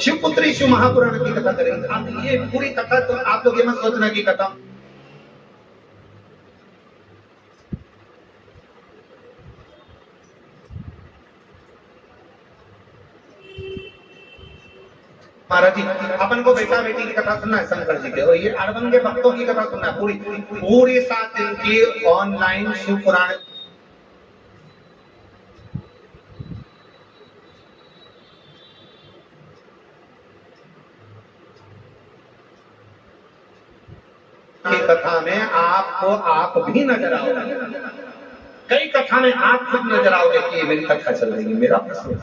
शिवपुत्री शिव महापुराण की कथा करेंगे। आप ये पूरी कथा तो आप लोग ये मत सोचना की कथा महाराज जी अपन को बेटा बेटी की कथा सुनना है शंकर जी के, और ये अड़बन के भक्तों की कथा सुनना है। पूरी 7 दिन की ऑनलाइन शिव पुराण की कथा में आपको आप भी नजर आओगे, कई कथा में आप खुद नजर आओगे कि मेरी कथा चल रही है, मेरा प्रसंग,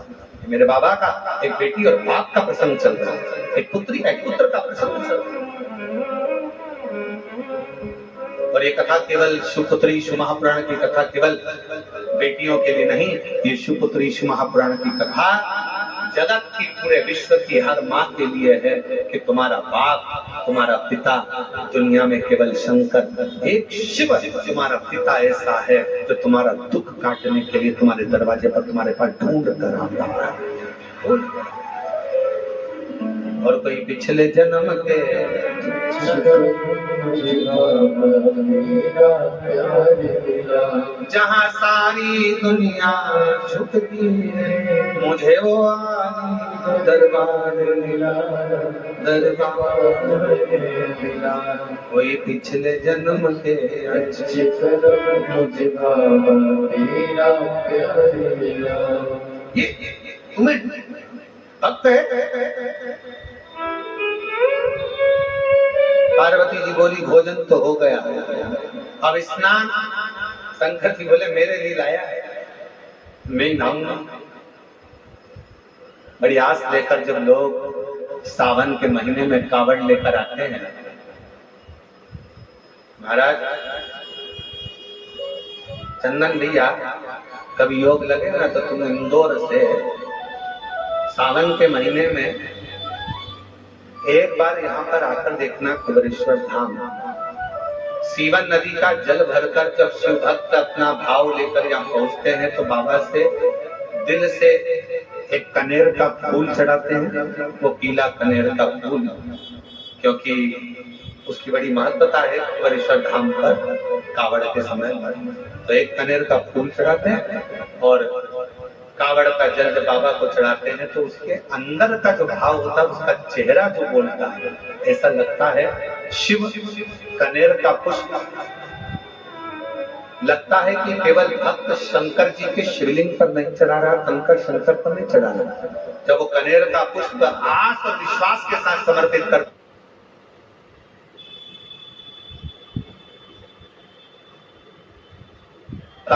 मेरे बाबा का एक बेटी और बाप का प्रसंग चल रहा है, एक पुत्री एक पुत्र का प्रसंग चल रहा है। और ये कथा केवल शिवपुत्री शिव महापुराण की कथा केवल बेटियों के लिए नहीं, ये शिवपुत्री शिव महापुराण की कथा जगत की पूरे विश्व की हर माँ के लिए है कि तुम्हारा बाप तुम्हारा पिता दुनिया में केवल शंकर एक शिव तुम्हारा पिता ऐसा है जो तुम्हारा दुख काटने के लिए तुम्हारे दरवाजे पर तुम्हारे पास ढूंढ कर आता है। और कोई पिछले जन्म के जहाँ सारी दुनिया झुकती है मुझे वो दरबार मिला, दरबार मिला, कोई पिछले जन्म के अच्छे मुझे तेरा प्यार मिला। ये तुम्हें भक्त है। पार्वती जी बोली भोजन तो हो गया, अब स्नान। शंकर जी बोले मेरे लिए लाया है, मैं नहाऊंगा। बड़ी आस लेकर जब लोग सावन के महीने में कावड़ लेकर आते हैं, महाराज चंदन भैया कभी योग लगे ना तो तुम इंदौर से सावन के महीने में एक बार यहाँ पर आकर देखना कुबेरेश्वर धाम। सीवन नदी का जल भरकर जब शिव भक्त अपना भाव लेकर यहाँ पहुंचते हैं तो बाबा से दिल से एक कनेर का फूल चढ़ाते हैं, वो पीला कनेर का फूल, क्योंकि उसकी बड़ी महत्वता है कुबेरेश्वर धाम पर कावड़ के समय पर। तो एक कनेर का फूल चढ़ाते हैं और कावड़ का जल जब बाबा को चढ़ाते हैं तो उसके अंदर का जो भाव होता है, उसका चेहरा जो बोलता है, ऐसा लगता है शिव कनेर का पुष्प लगता है कि केवल भक्त शंकर जी के शिवलिंग पर नहीं चढ़ा रहा, शंकर पर नहीं चढ़ा रहा। जब वो कनेर का पुष्प आस और विश्वास के साथ समर्पित कर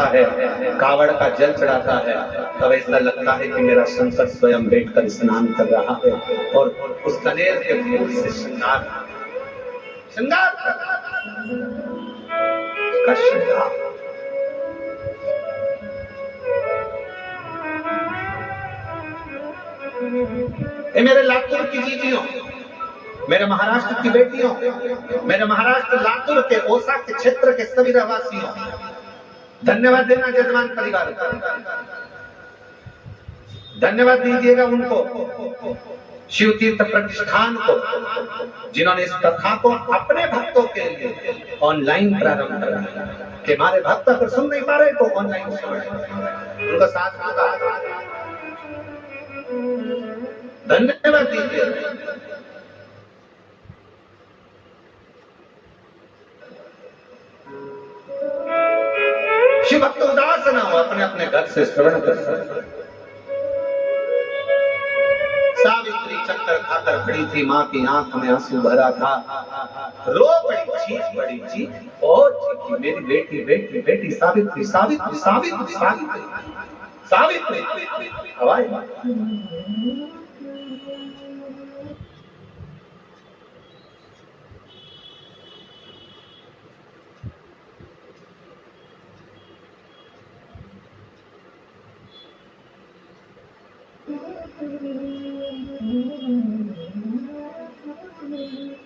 है, कावड़ का जल चढ़ाता है, तब ऐसा लगता है कि मेरा शंकर स्वयं बैठकर स्नान कर रहा है और उस कनेर के फूल से श्रृंगार का श्रृंगार। मेरे लातूर की जीजियों, मेरे महाराष्ट्र की बेटियों, मेरे महाराष्ट्र लातूर के ओसा के क्षेत्र के सभी रहवासियों, धन्यवाद देना जजमान परिवार को, धन्यवाद दीजिएगा उनको, शिव तीर्थ प्रतिष्ठान को, जिन्होंने इस कथा को अपने भक्तों के लिए ऑनलाइन प्रारंभ करा कि हमारे भक्त अगर सुन नहीं पा रहे तो ऑनलाइन सुने, उनका साथ होगा। धन्यवाद दीजिए। शिव भक्त उदास ना हो, अपने अपने घर से श्रवण कर सकते। सावित्री चक्कर खाकर खड़ी थी, माँ की आंख में आंसू भरा था, रो बड़ी चीख बहुत मेरी बेटी बेटी बेटी सावित्री सावित्री सावित्री सावित्री सावित्री हवाई।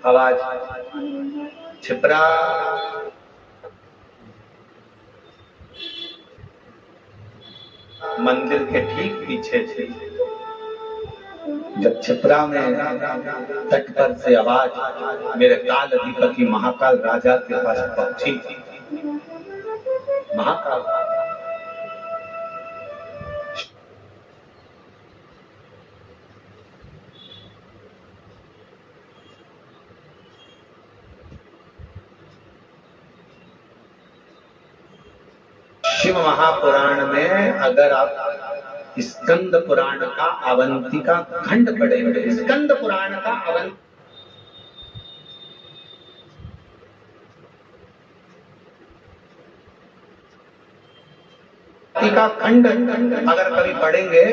आवाज छिपरा मंदिर के ठीक पीछे थी। जब छिपरा में तट पर से आवाज मेरे काल अधिपति महाकाल राजा के पास पहुंची। महाकाल शिव महापुराण में अगर आप स्कंद पुराण का अवंतिका खंड पढ़ेंगे, स्कंद पुराण का अवंतिका खंड अगर कभी पढ़ेंगे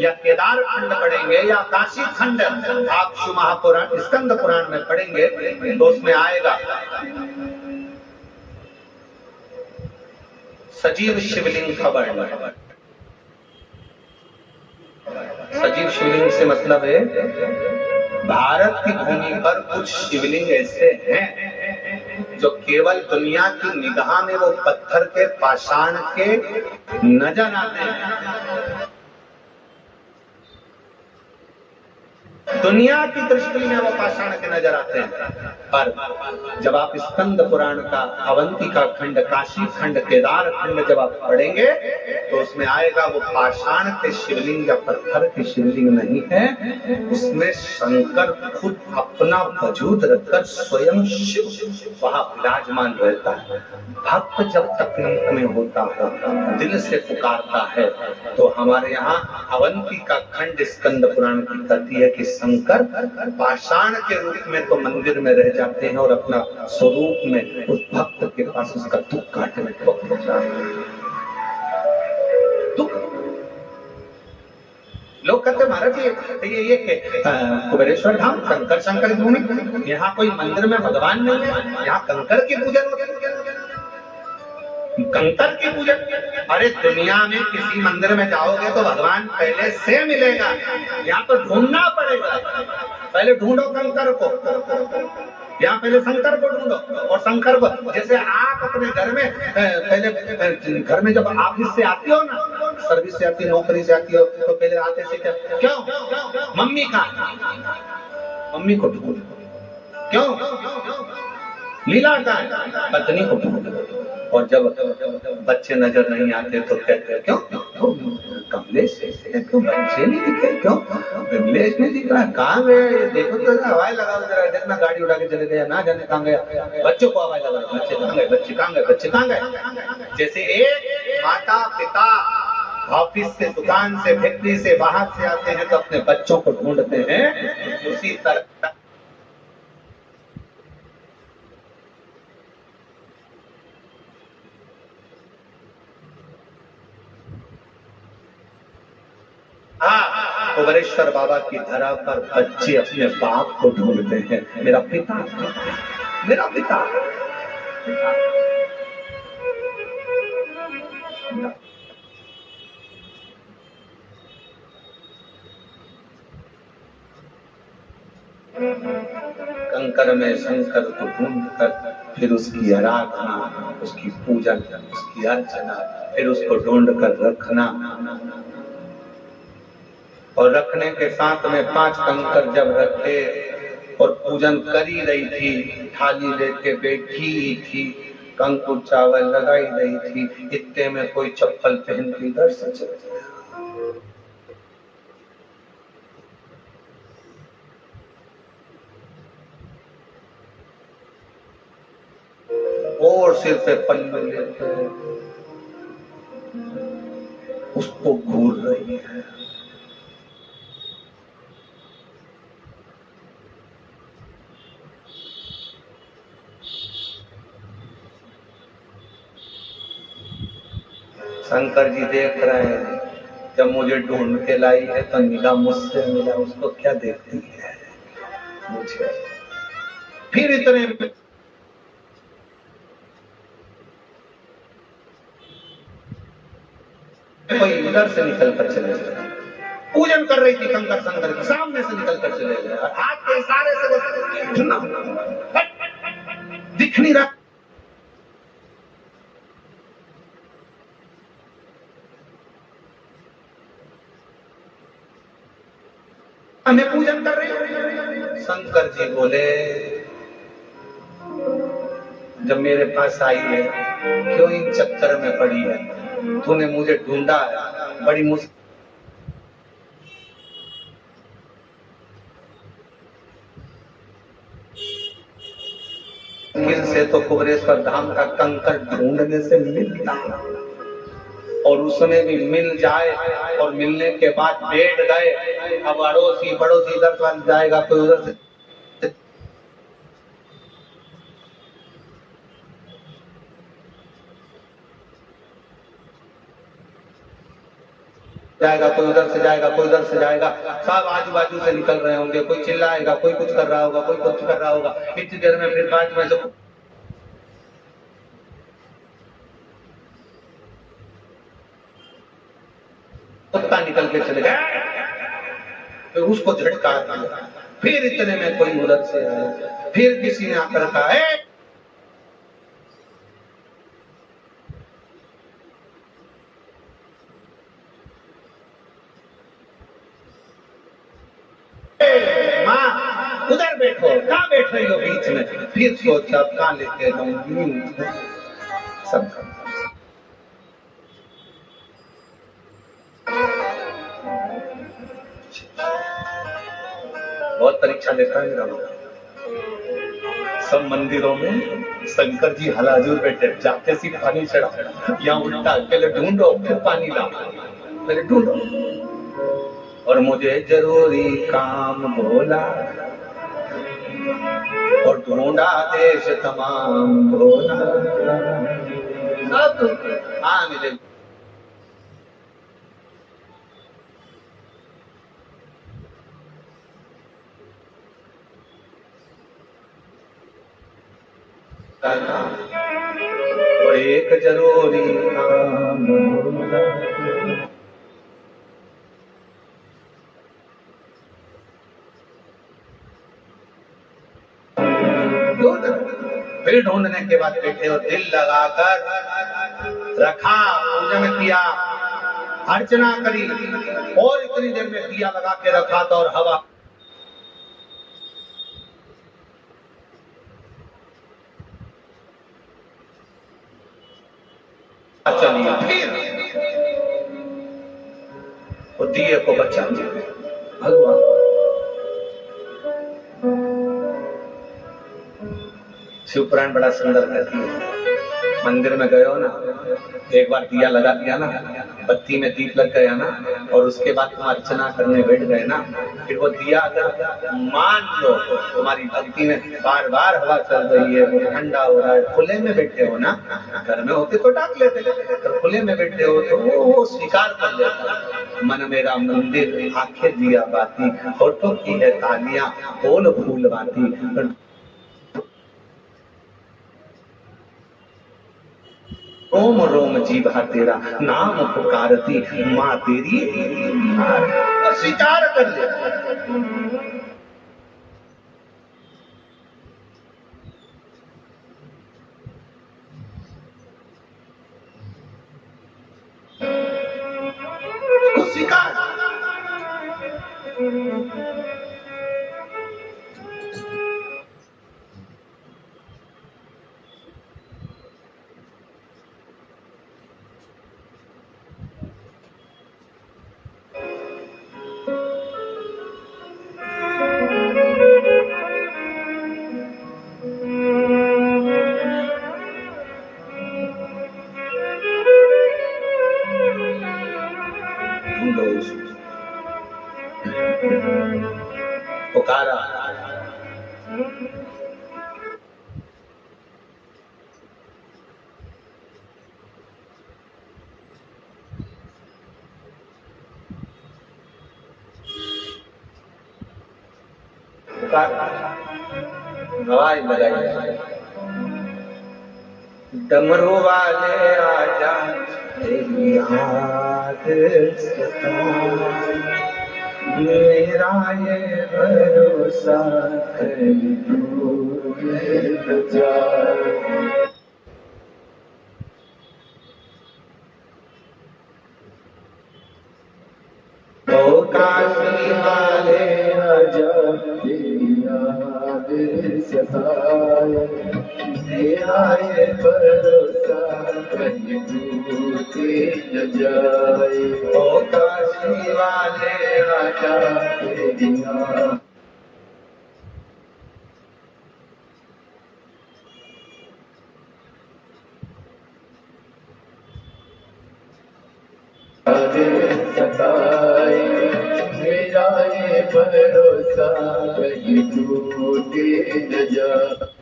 या केदार खंड पढ़ेंगे या काशी खंड आप शिव महापुराण स्कंद पुराण में पढ़ेंगे तो उसमें आएगा सजीव शिवलिंग का वर्णन। सजीव शिवलिंग से मतलब है भारत की भूमि पर कुछ शिवलिंग ऐसे हैं जो केवल दुनिया की निगाह में वो पत्थर के पाषाण के नजर आते हैं, दुनिया की दृष्टि में वो पाषाण के नजर आते हैं। पर जब आप स्कंद पुराण का अवंतिका खंड, काशी खंड, केदार खंड जब आप पढ़ेंगे तो उसमें आएगा वो पाषाण के शिवलिंग या पत्थर के शिवलिंग नहीं है, उसमें शंकर खुद अपना वजूद रखकर स्वयं शिव वहां विराजमान रहता है। भक्त जब तकलीफ में होता है, दिल से पुकारता है, तो हमारे यहाँ अवंतिका खंड स्कंद पुराण की कहती है कि शंकर पाषाण के रूप में तो मंदिर में रह जाते हैं और अपना स्वरूप में उस भक्त के पास उसका दुख काटने को पहुंचा। दुख लोग कहते महाराज ये कुबेरेश्वर धाम कंकर शंकर भूमि, यहाँ कोई मंदिर में भगवान नहीं है, यहाँ कंकर की पूजा कंकर की पूजा। अरे दुनिया में किसी मंदिर में जाओगे तो भगवान पहले से मिलेगा, यहाँ तो ढूंढना पड़ेगा। पहले ढूंढो कंकर को, यहाँ पहले शंकर को ढूंढो और शंकर को। जैसे आप अपने घर में पहले घर में जब ऑफिस से आती हो ना, सर्विस से आती हो, नौकरी से आती हो, तो पहले आते से क्यों मम्मी का मम्मी को ढूंढो, क्यों लीला का पत्नी को ढूंढो। और जब बच्चे नजर नहीं आते तो कहते क्यों कमलेश क्यों बच्चे नहीं दिखे, क्यों कमलेश नहीं दिख रहा, कहाँ गए, देखो तो हवाई लगाओ जरा, देखना गाड़ी उड़ा के चले गए, ना जाने कहाँ गया, बच्चों को हवाई लगा, बच्चे कहाँ गए, बच्चे कहाँ गए, बच्चे कहाँ गए। जैसे एक माता पिता ऑफिस से, दुकान से, फैक्ट्री से बाहर से आते हैं तो अपने बच्चों को ढूंढते हैं, उसी तरह कुबेरेश्वर बाबा की धरा पर बच्चे अपने बाप को ढूंढते हैं, मेरा पिता, मेरा पिता। कंकर में शंकर को ढूंढकर फिर उसकी आराधना, उसकी पूजन, उसकी अर्चना, फिर उसको ढूंढ कर रखना। और रखने के साथ में 5 कंकर जब रखे और पूजन करी रही थी, थाली लेके बैठी थी, कंकुर चावल लगाई रही थी, इतने में कोई चप्पल पहन के इधर से चल गया और सिर पे पल्लू लेते उसको घूर रही है। शंकर जी देख रहे हैं, जब मुझे ढूंढ के लाई है तो निगाह मुझसे मिला, उसको क्या देखती है मुझे। फिर इतने कोई इधर से निकल कर चले गए, पूजन कर रही थी कंकर शंकर के सामने से निकल कर चले गए, हाथ के इशारे से दिख नहीं रहा। हमें पूजन कर रहे हो। शंकर जी बोले जब मेरे पास आई है क्यों इन चक्कर में पड़ी है, तूने मुझे ढूंढा है बड़ी मुश्किल से, तो कुबरेश्वर धाम का कंकर ढूंढने से मिलता और उसमें भी मिल जाए और मिलने के बाद बैठ गए, अब अड़ोसी पड़ोसी इधर जाएगा कोई उधर से जाएगा, कोई उधर से जाएगा, कोई उधर से जाएगा, सब आजू बाजू से निकल रहे होंगे, कोई चिल्लाएगा, कोई कुछ कर रहा होगा, कोई कुछ कर रहा होगा। इतनी देर में फिर बाद में से कुत्ता निकल के चले गए, फिर उसको झटका दिया, फिर इतने में कोई उधर से आया, फिर किसी ने आकर कहा है माँ उधर बैठो, कहाँ बैठ रही हो बीच में, फिर सोचा कहाँ लेके जाऊंगी सब। बहुत परीक्षा लेता है मेरा सब मंदिरों में शंकर जी हलाजूर बैठे, जाते सी पानी चढ़ा, यहाँ उल्टा पहले ढूंढो फिर पानी ला, पहले ढूंढो और मुझे जरूरी काम बोला और ढूंढा देश तमाम बोला सब। हाँ मिले और एक जरूरी काम फिर ढूंढने के बाद बैठे और दिल लगाकर रखा, पूजन किया, अर्चना करी और इतनी देर में दिया लगा के रखा था और हवा चली, फिर वो दिए को बचा भगवान। शिवपुराण बड़ा सुंदर कहती है, मंदिर में गए हो ना, एक बार दिया लगा दिया ना, बत्ती में दीप लग गया ना, और उसके बाद तुम अर्चना करने बैठ गए ना, फिर वो दिया अगर मान लो तुम्हारी भक्ति में बार बार हवा चल रही है, वो ठंडा हो रहा है, खुले में बैठे हो ना, घर में होते तो डाक लेते, तो खुले में बैठे हो तो वो स्वीकार कर लेता। मन मेरा मंदिर आंखें दिया बाती, होठों की है तालियां बोल फूल बाती, रोम रोम जीवा तेरा नाम पुकारती, माँ तेरी स्वीकार कर ले। स्वीकार पुकारा, आवाज लगाई, डमरू वाले आजा तेरी याद सताए, मेरा ये भरोसा कहीं दूर न जाए। ओ काशी वाले सताए, मेरा ये भरोसा कहीं टूटे न जाए। ओ काशी वाले आजा तेरी सताए, मेरा ये भरोसा कहीं टूटे न जाए।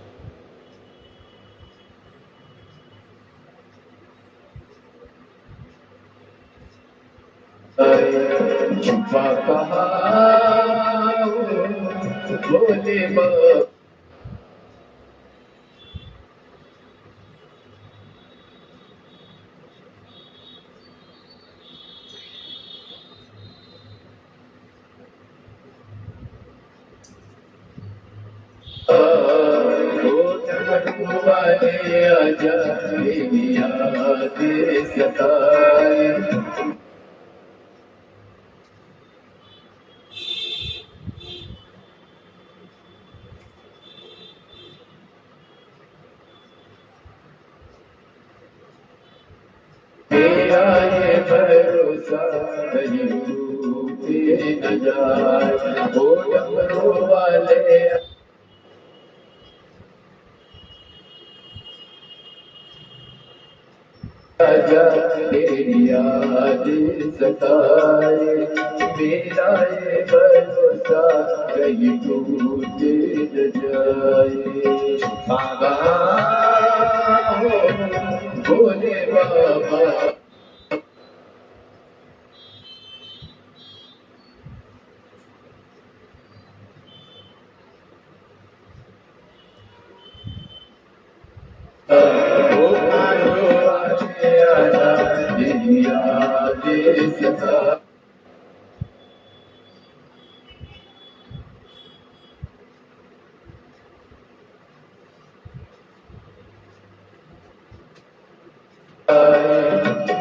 छुपा कहाँ भोले बाबा, वाले आजा मेरी याद सताए। मेरा ये भरोसा कहीं टूटे न जाए। ओ डमरू वाले आजा तेरी याद सताए, मेरा ये भरोसा कहीं टूटे न जाए। बाबा भोले बाबा, ओ आयो आजा आजा तेरी याद सताए।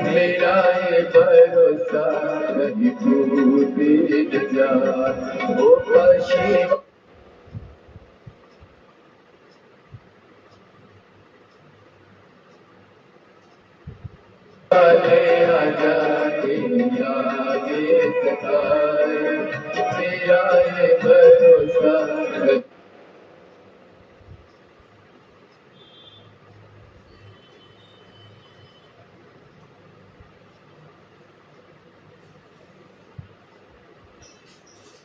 मेरा ये भरोसा कहीं टूटे न जाए। ओ काशी वाले आजा तेरी याद सताए, मेरा ये भरोसा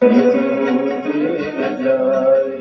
टूटे न जाए।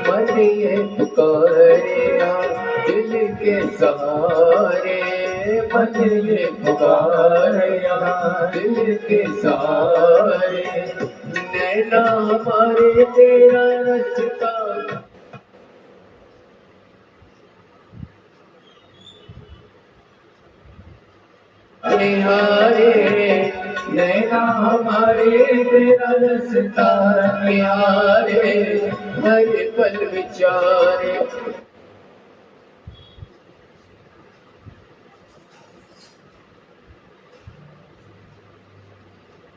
मन ये पुकारेगा दिल के सहारे, मन ये पुकारेगा दिल के सहारे, नैना हमारे तेरा रास्ता निहारे, नैना हमारे तेरा रास्ता निहारे, हर पल विचारे।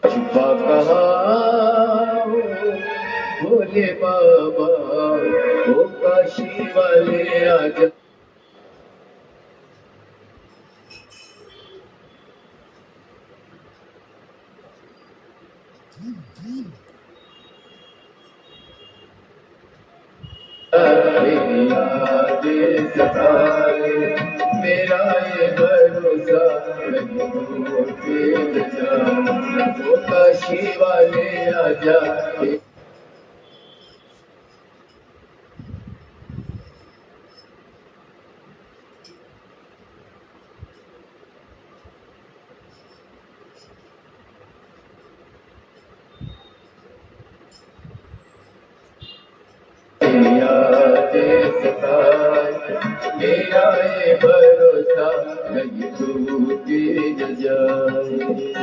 छुपा कहाँ हो भोले बाबा, ओ काशी वाले आजा। मेरी यादें सताए, मेरा ये भरोसा नहीं टूटे जा, ओ काशी वाले आजा। यादें सताए, मेरा ये भरोसा नहीं टूटे न जाए।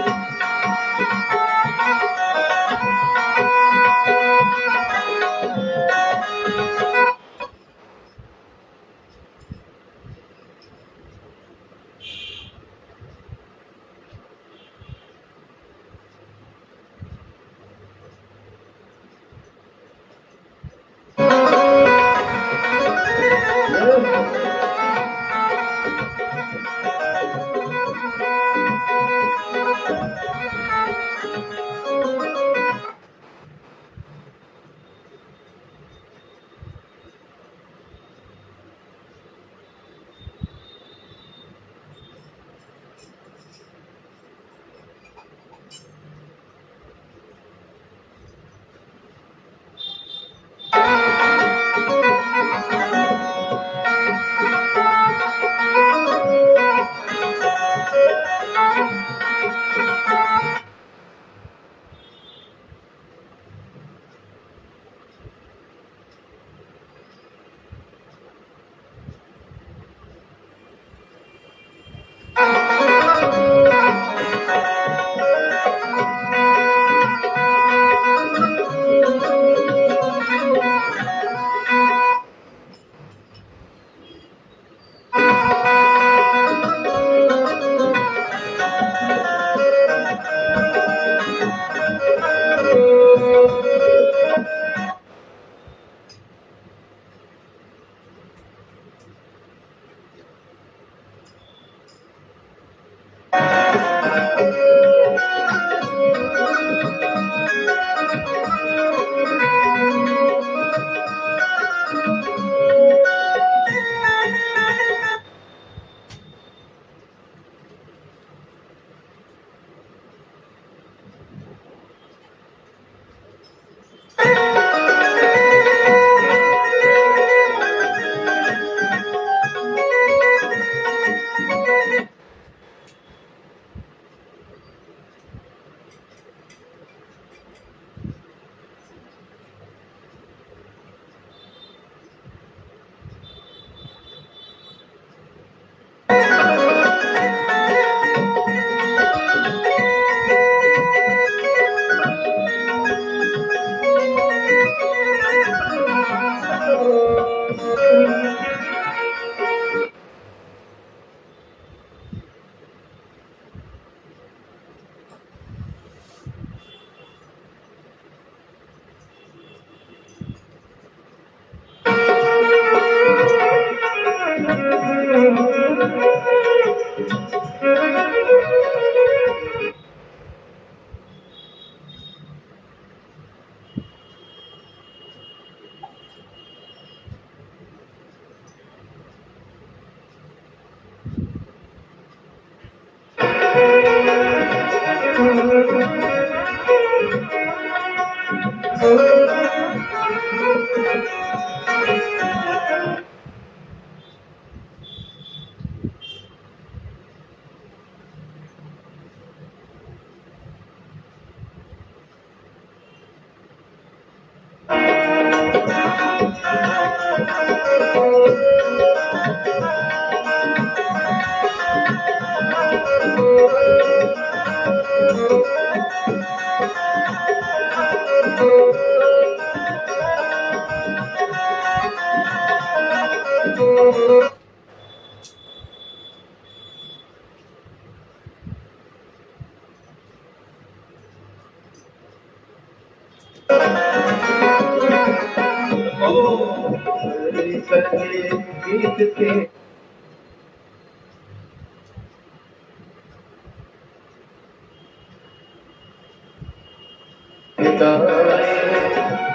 गीत के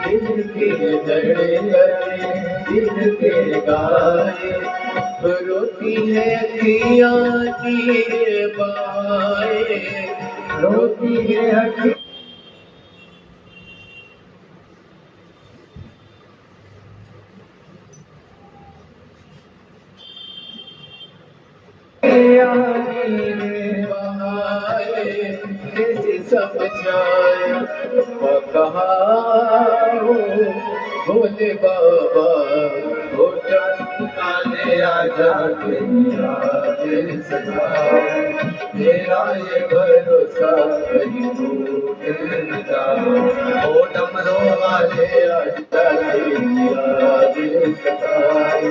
दिल के धड़कने दिल के गाए रोती है अखियाँ की बाएं रोती है अखियाँ सब जाए भोले बाबा भोटा काले आजा मेरा ये भरोसा कहीं टूट न जाए ओ डमरू वाले आजा दिल सताए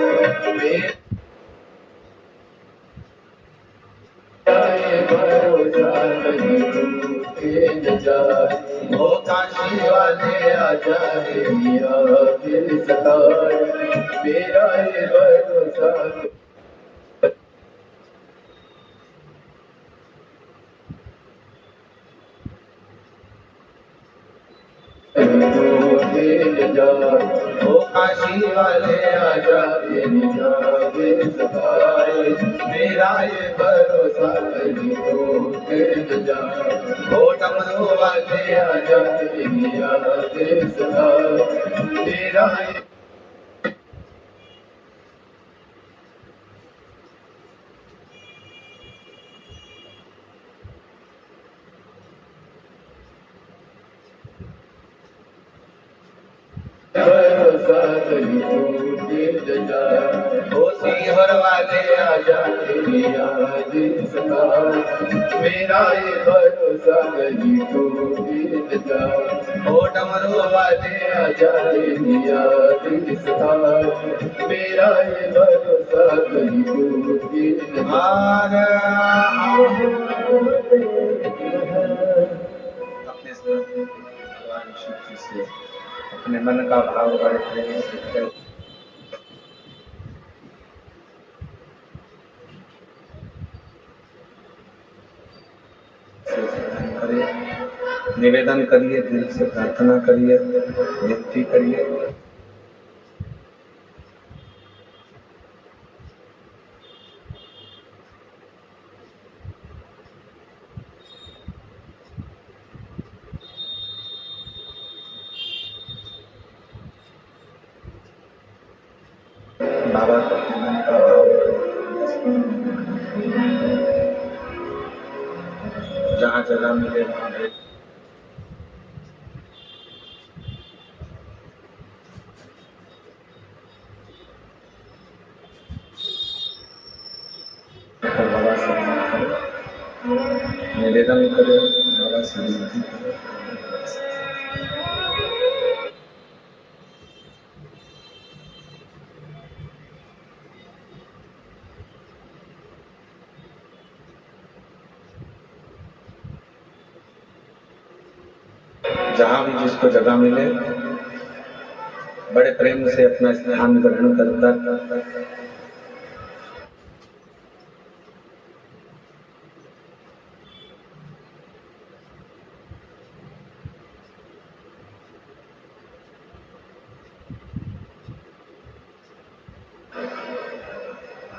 भरोसा कहीं टूटे न जाए ओ काशी वाले आजा मेरा दिल सताए मेरा ये भरोसा ओ काशी वाले आजा मेरा दिल सताए मेरा ये भरोसा कहीं टूटे न जाए ओ डमरू वाले आजा मेरा दिल सताए मेरा भरोसा कहीं टूटे न जाए ओ सीहर वाले आजा मेरा दिल सताए मेरा ये भरोसा कहीं टूटे न जाए ओ डमरू वाले आजा मेरा दिल सताए मेरा ये भरोसा कहीं टूटे न जाए अपने भगवान शिव जी से अपने मन का भाव बड़े प्रेम से करें। निवेदन करिए, दिल से प्रार्थना करिए, विनती करिए। बाबा को अपने मन का भाव जहाँ जगह मिले वहाँ बैठ बाबा से निवेदन करें, बाबा से विनती करें। जहाँ भी जिसको जगह मिले बड़े प्रेम से अपना स्थान ग्रहण करता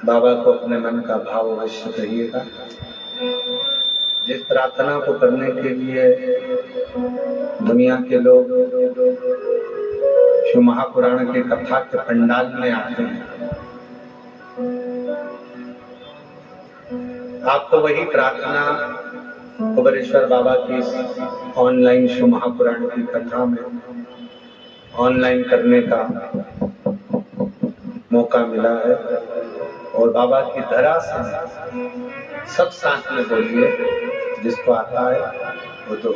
बाबा को अपने मन का भाव अवश्य कहिएगा। जिस प्रार्थना को करने के लिए दुनिया के लोग शिव महापुराण के कथा के पंडाल में आते हैं, आपको वही प्रार्थना कुबेरेश्वर बाबा की ऑनलाइन शिव महापुराण की कथा में ऑनलाइन करने का मौका मिला है। और बाबा की धरा से सब साथ में बोलिए, जिसको आता है वो तो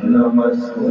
नमस्ते।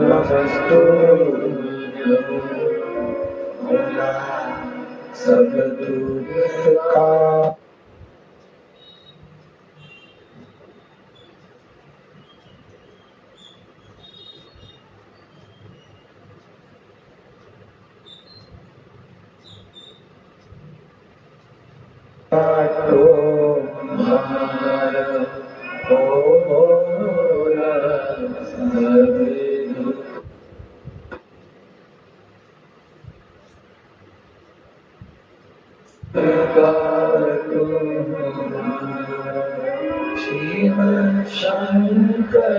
नमस्तु भोला सब दुख का काटो भार भोला सब दुख काटो। शिव शंकर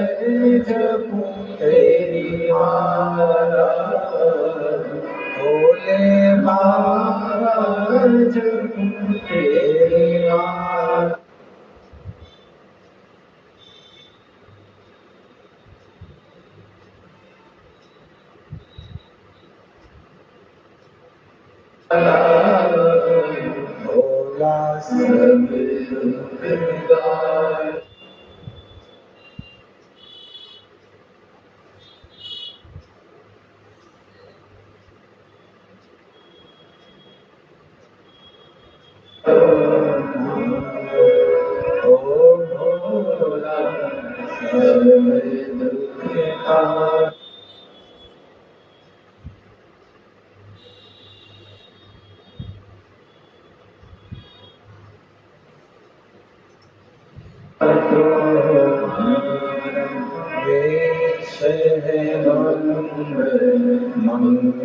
जपू तेरी माला, भोले बाबा जपू तेरी माला। भोला सब दुख का भोला सब दुख का वेश है मंगल मंगल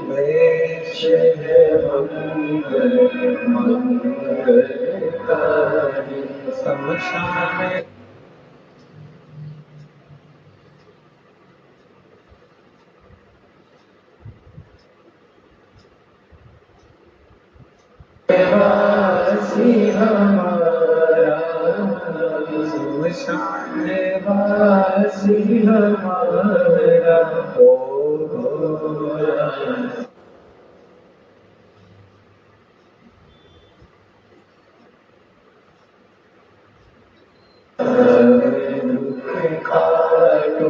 वेश है मंगल मंगलकारी। शमशान हमारा, शमशान वासी हमारा, ओ भोला। काटो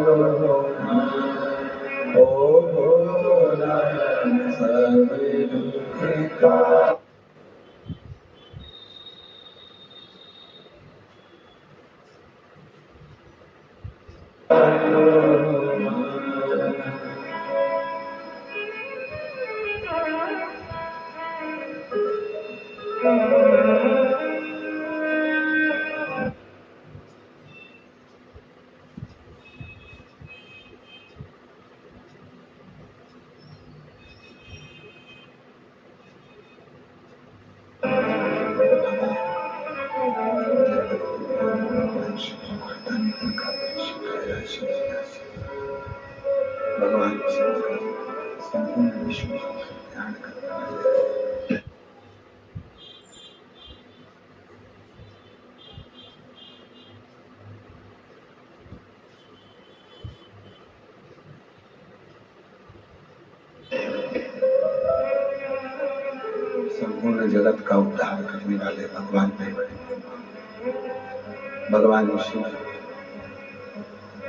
ओ भोला, सब दुख काटो। भगवान शिव का संपूर्ण विश्व का ध्यान करना है। संपूर्ण जगत का उद्धार करने वाले भगवान ने, भगवान शिव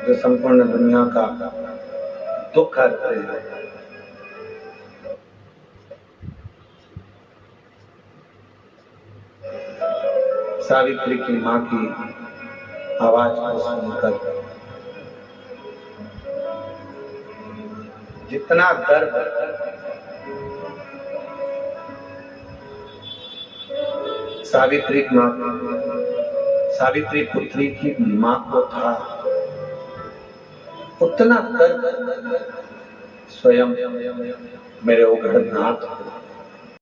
जो संपूर्ण दुनिया का दुख हरते हैं, सावित्री की माँ की आवाज को सुनकर जितना दर्द सावित्री पुत्री की माँ को था, उतना दर्द स्वयं मेरे उघड़नाथ